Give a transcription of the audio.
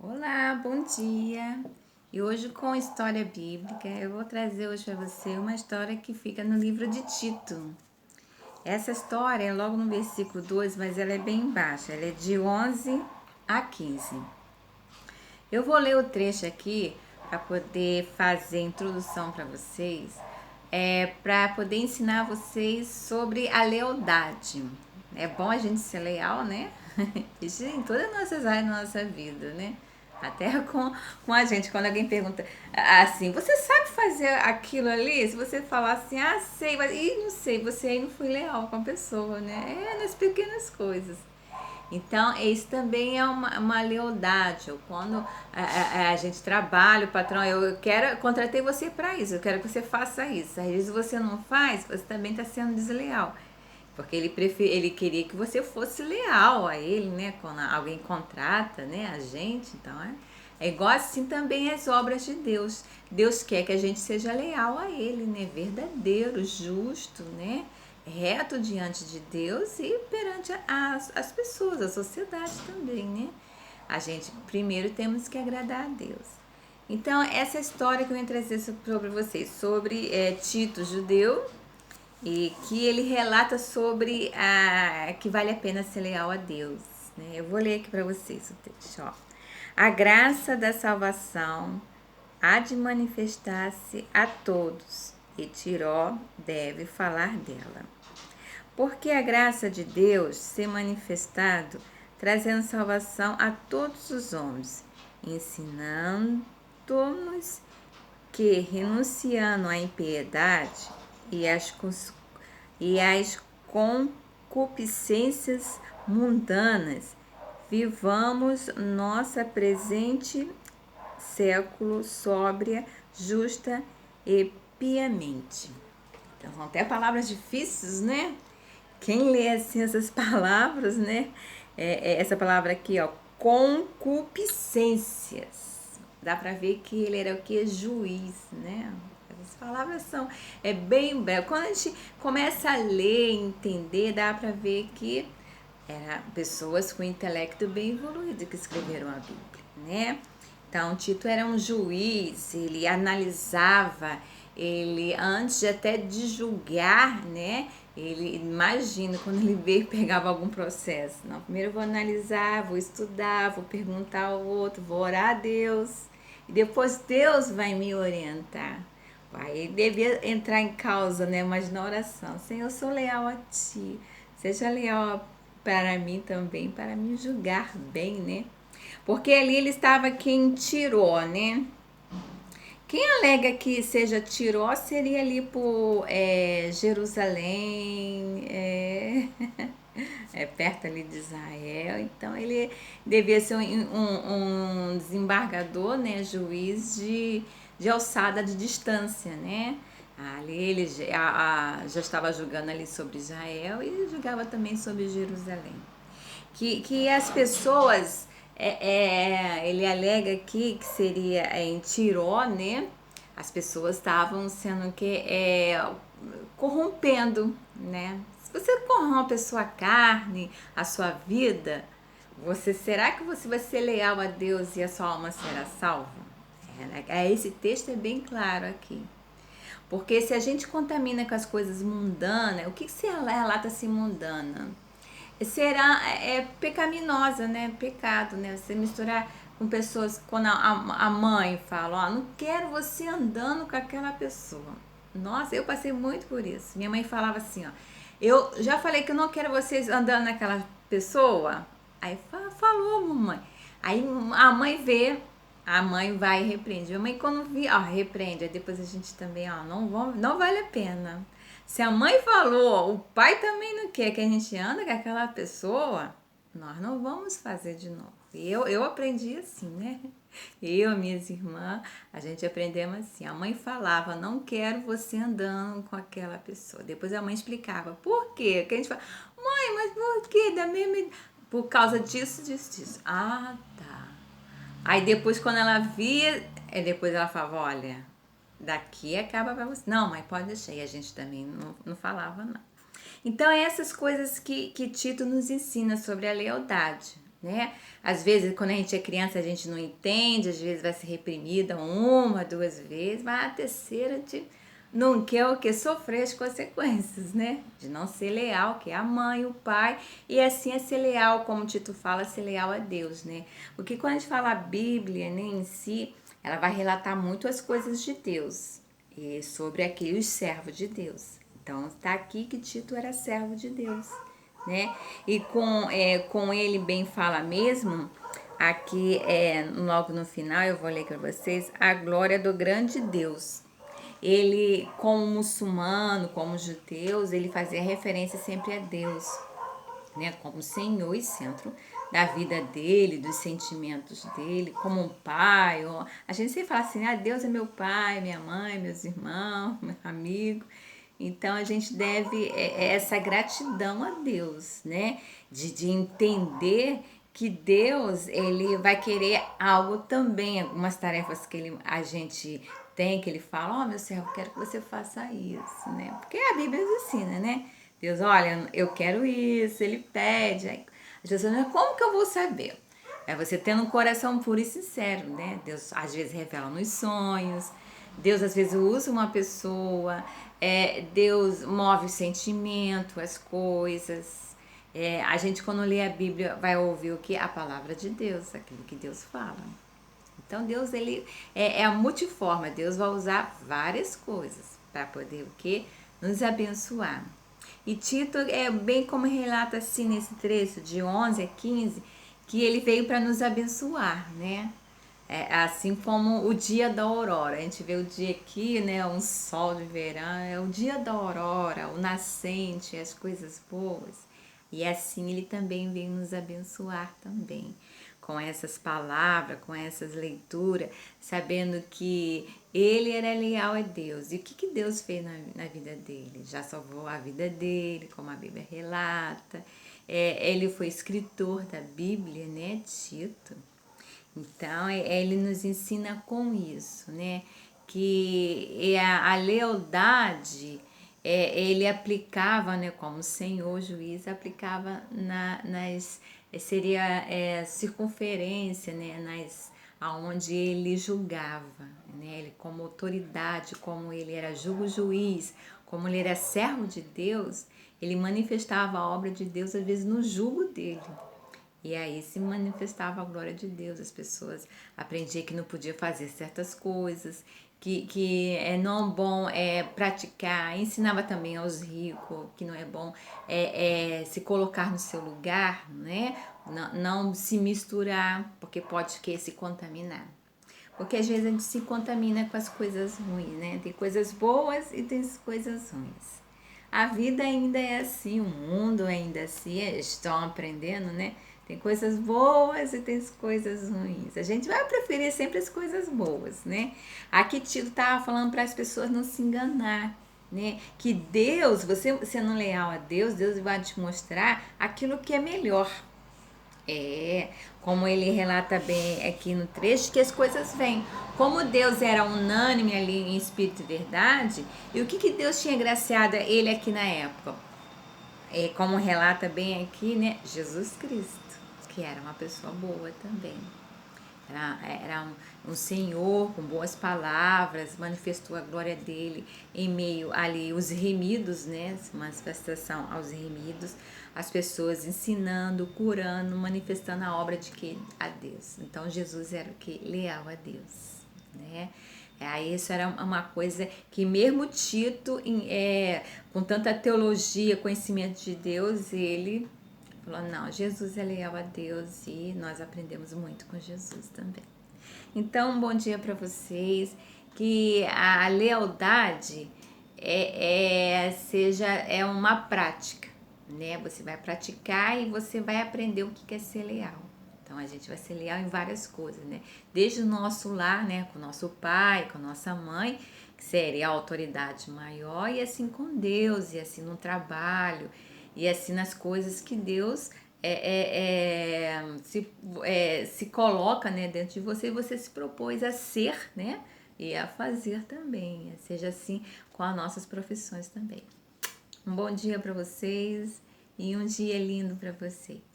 Olá, bom dia! E hoje com história bíblica, eu vou trazer hoje para você uma história que fica no livro de Tito. Essa história é logo no versículo 2, mas ela é bem baixa, ela é de 11 a 15. Eu vou ler o trecho aqui para poder fazer a introdução para vocês, para poder ensinar vocês sobre a lealdade. É bom a gente ser leal, né? Isso em todas as nossas áreas da nossa vida, né? Até com a gente, quando alguém pergunta assim, você sabe fazer aquilo ali? Se você falar assim, sei, mas não sei, você aí não foi leal com a pessoa, né? É nas pequenas coisas. Então, isso também é uma lealdade. Ou quando a gente trabalha, o patrão, eu contratei você para isso, eu quero que você faça isso. Às vezes você não faz, você também está sendo desleal. Porque ele queria que você fosse leal a ele, né? Quando alguém contrata, né, a gente, então é igual assim também as obras de Deus. Deus quer que a gente seja leal a ele, né? Verdadeiro, justo, né? Reto diante de Deus e perante as pessoas, a sociedade também, né? A gente primeiro temos que agradar a Deus. Então, essa história que eu vou trazer sobre vocês, sobre Tito, judeu, e que ele relata sobre que vale a pena ser leal a Deus. Né? Eu vou ler aqui para vocês o texto. Ó. A graça da salvação há de manifestar-se a todos, e Tiró deve falar dela. Porque a graça de Deus se manifestado, trazendo salvação a todos os homens, ensinando-nos que, renunciando à impiedade e às concupiscências mundanas, vivamos nossa presente século sóbria, justa e piamente. Então, são até palavras difíceis, né? Quem lê assim essas palavras, né? Essa palavra aqui, ó, concupiscências. Dá pra ver que ele era o que? Juiz, né? As palavras são bem breve. Quando a gente começa a ler, entender, dá pra ver que eram pessoas com intelecto bem evoluído que escreveram a Bíblia, né? Então, Tito era um juiz, ele analisava, ele antes de até de julgar, né? Ele imagina quando ele veio pegava algum processo. Não, primeiro eu vou analisar, vou estudar, vou perguntar ao outro, vou orar a Deus e depois Deus vai me orientar. Aí devia entrar em causa, né? Mas na oração, Senhor, eu sou leal a Ti. Seja leal para mim também, para me julgar bem, né? Porque ali ele estava aqui em Tiró, né? Quem alega que seja Tiró seria ali por Jerusalém, perto ali de Israel. Então ele devia ser um desembargador, né? Juiz de alçada de distância, né? Ali ele já estava julgando ali sobre Israel e julgava também sobre Jerusalém. Que as pessoas, ele alega aqui que seria em Tiró, né? As pessoas estavam sendo corrompendo, né? Se você corrompe a sua carne, a sua vida, será que você vai ser leal a Deus e a sua alma será salva? Esse texto é bem claro aqui. Porque se a gente contamina com as coisas mundanas, o que se relata assim mundana? Será pecaminosa, né? Pecado, né? Você misturar com pessoas, quando a mãe fala, ó, não quero você andando com aquela pessoa. Nossa, eu passei muito por isso. Minha mãe falava assim, ó, eu já falei que eu não quero vocês andando naquela pessoa. Aí falou, mamãe. Aí a mãe vê, a mãe vai e repreende. A mãe quando vi, ó, repreende. Aí depois a gente também, ó, não vale a pena. Se a mãe falou, o pai também não quer que a gente ande com aquela pessoa, nós não vamos fazer de novo. E eu aprendi assim, né? Eu, minhas irmãs, a gente aprendemos assim. A mãe falava, não quero você andando com aquela pessoa. Depois a mãe explicava, por quê? Que a gente fala, mãe, mas por quê? Por causa disso, disso, disso. Ah, tá. Aí depois quando ela via, depois ela falava, olha, daqui acaba pra você. Não, mãe, pode deixar. E a gente também não falava, não. Então, é essas coisas que Tito nos ensina sobre a lealdade. né? Às vezes, quando a gente é criança, a gente não entende, às vezes vai ser reprimida uma, duas vezes, mas a terceira não quer o que? Sofrer as consequências, né? De não ser leal, que é a mãe, o pai, e assim é ser leal, como o Tito fala, ser leal a Deus, né? Porque quando a gente fala a Bíblia, né, em si, ela vai relatar muito as coisas de Deus e sobre aqueles servos de Deus. Então, está aqui que Tito era servo de Deus, né? E com ele bem fala mesmo, aqui logo no final, eu vou ler para vocês, a glória do grande Deus. Ele, como muçulmano, como judeus, ele fazia referência sempre a Deus, né, como Senhor e centro da vida dele, dos sentimentos dele, como um pai. A gente sempre fala assim, Deus é meu pai, minha mãe, meus irmãos, meu amigo. Então a gente deve essa gratidão a Deus, né? De entender que Deus ele vai querer algo também, algumas tarefas que a gente tem, que ele fala, meu servo, quero que você faça isso, né? Porque a Bíblia nos ensina, né? Deus, olha, eu quero isso, ele pede. Aí, as pessoas, como que eu vou saber? É você tendo um coração puro e sincero, né? Deus às vezes revela nos sonhos, Deus às vezes usa uma pessoa, Deus move o sentimento, as coisas. A gente quando lê a Bíblia vai ouvir o que? A palavra de Deus, aquilo que Deus fala. Então Deus ele é a multiforma, Deus vai usar várias coisas para poder o que? Nos abençoar. E Tito é bem como relata assim nesse trecho de 11 a 15, que ele veio para nos abençoar, né? Assim como o dia da aurora. A gente vê o dia aqui, né? Um sol de verão, é o dia da aurora, o nascente, as coisas boas. E assim ele também veio nos abençoar também. Com essas palavras, com essas leituras, sabendo que ele era leal a Deus. E o que Deus fez na vida dele? Já salvou a vida dele, como a Bíblia relata. Ele foi escritor da Bíblia, né, Tito? Então, ele nos ensina com isso, né? Que a lealdade, ele aplicava, né? Como Senhor juiz, aplicava seria circunferência, né? Aonde ele julgava, né? Ele como autoridade, como ele era juiz, como ele era servo de Deus, ele manifestava a obra de Deus, às vezes, no jugo dele. E aí se manifestava a glória de Deus. As pessoas aprendiam que não podia fazer certas coisas, que não é bom praticar. Ensinava também aos ricos que não é bom se colocar no seu lugar, né? Não se misturar, porque pode se contaminar. Porque às vezes a gente se contamina com as coisas ruins, né? Tem coisas boas e tem coisas ruins. A vida ainda é assim, o mundo ainda é assim, estão aprendendo, né? Tem coisas boas e tem coisas ruins. A gente vai preferir sempre as coisas boas, né? Aqui Tito estava falando para as pessoas não se enganar, né? Que Deus, você sendo leal a Deus, Deus vai te mostrar aquilo que é melhor. Como ele relata bem aqui no trecho, que as coisas vêm. Como Deus era unânime ali em espírito e verdade, e o que Deus tinha graciado a ele aqui na época? Como relata bem aqui, né? Jesus Cristo, que era uma pessoa boa também. Era um Senhor com boas palavras, manifestou a glória dele em meio ali os remidos, né? Manifestação aos remidos, as pessoas ensinando, curando, manifestando a obra de que? A Deus. Então Jesus era o que? Leal a Deus, né? Isso era uma coisa que mesmo Tito, com tanta teologia, conhecimento de Deus, ele falou, não, Jesus é leal a Deus e nós aprendemos muito com Jesus também. Então, um bom dia para vocês, que a lealdade seja uma prática, né? Você vai praticar e você vai aprender o que é ser leal. Então, a gente vai ser leal em várias coisas, né? Desde o nosso lar, né? Com o nosso pai, com a nossa mãe, que seria a autoridade maior, e assim com Deus, e assim no trabalho, e assim nas coisas que Deus se coloca, né, dentro de você, e você se propôs a ser, né, e a fazer também. Seja assim com as nossas profissões também. Um bom dia para vocês e um dia lindo para vocês.